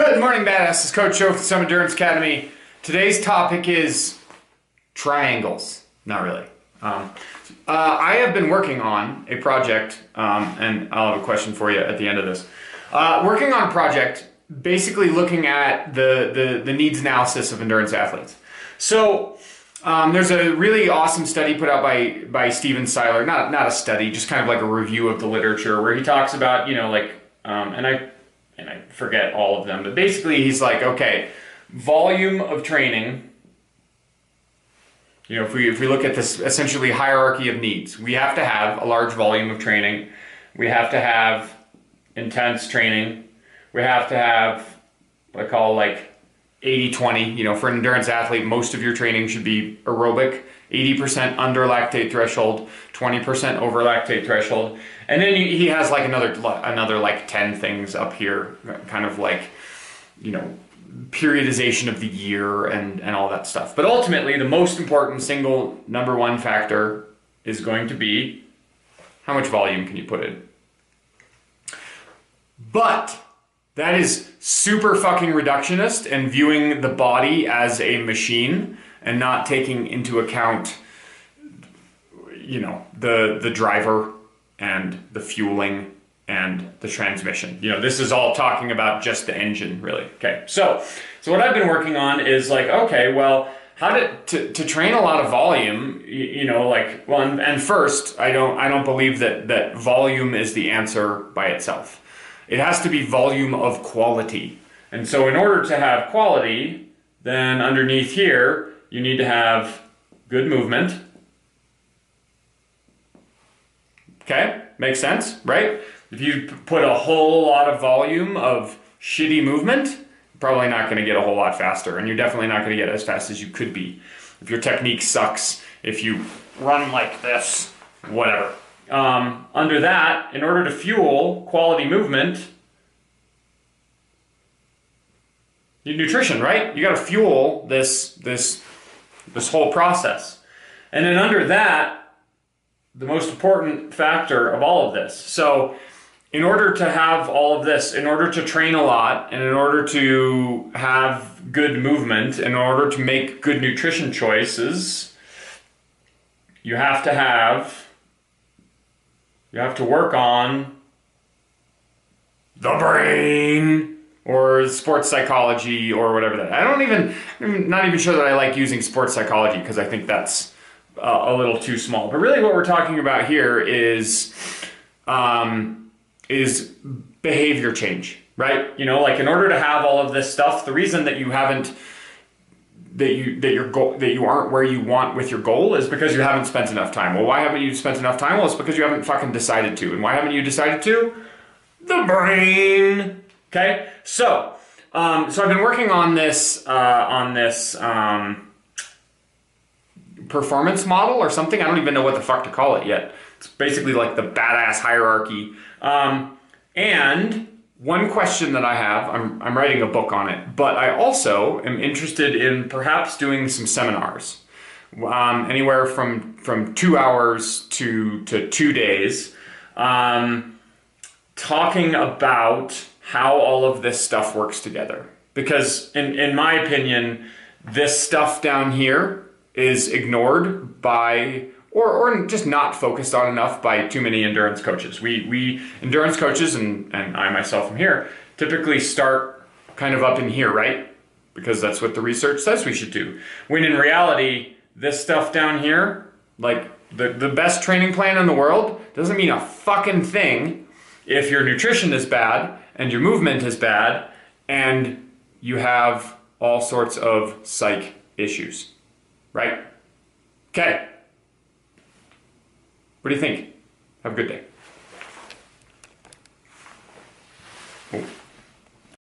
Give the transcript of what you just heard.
Good morning, Badass. It's Coach Joe from the Summit Endurance Academy. Today's topic is triangles. Not really. I have been working on a project, and I'll have a question for you at the end of this. Working on a project, basically looking at the needs analysis of endurance athletes. So there's a really awesome study put out by Steven Seiler. Not a study, just kind of like a review of the literature, where he talks about, and I forget all of them, but basically he's like, okay, volume of training. If we look at this essentially hierarchy of needs, we have to have a large volume of training. We have to have intense training. We have to have what I call like 80-20. For an endurance athlete, most of your training should be aerobic, 80% under lactate threshold, 20% over lactate threshold. And then he has like another like 10 things up here, kind of like, periodization of the year and all that stuff. But ultimately, the most important single number one factor is going to be how much volume can you put in. But that is super fucking reductionist and viewing the body as a machine and not taking into account, the driver and the fueling and the transmission. This is all talking about just the engine, really. Okay, so what I've been working on is like, okay, well, how to train a lot of volume, and first, I don't believe that volume is the answer by itself. It has to be volume of quality. And so in order to have quality, then underneath here, you need to have good movement. Okay, makes sense, right? If you put a whole lot of volume of shitty movement, you're probably not going to get a whole lot faster, and you're definitely not going to get as fast as you could be. If your technique sucks, if you run like this, whatever. Under that, in order to fuel quality movement, you need nutrition, right? You got to fuel this whole process. And then under that, the most important factor of all of this. So in order to have all of this, in order to train a lot, and in order to have good movement, in order to make good nutrition choices, you have to work on the brain or sports psychology or whatever that. I'm not even sure that I like using sports psychology because I think that's a little too small. But really what we're talking about here is behavior change, right? Like in order to have all of this stuff, the reason that you aren't where you want with your goal is because you haven't spent enough time. Well, why haven't you spent enough time? Well, it's because you haven't fucking decided to. And why haven't you decided to? The brain. Okay? So I've been working on this performance model or something. I don't even know what the fuck to call it yet. It's basically like the badass hierarchy. And one question that I have, I'm writing a book on it, but I also am interested in perhaps doing some seminars, anywhere from 2 hours to 2 days, talking about how all of this stuff works together. Because in my opinion, this stuff down here is ignored by, or just not focused on enough by too many endurance coaches. We endurance coaches, and I myself am here, typically start kind of up in here, right? Because that's what the research says we should do. When in reality, this stuff down here, like the best training plan in the world, doesn't mean a fucking thing if your nutrition is bad and your movement is bad and you have all sorts of psych issues. Right? Okay. What do you think? Have a good day.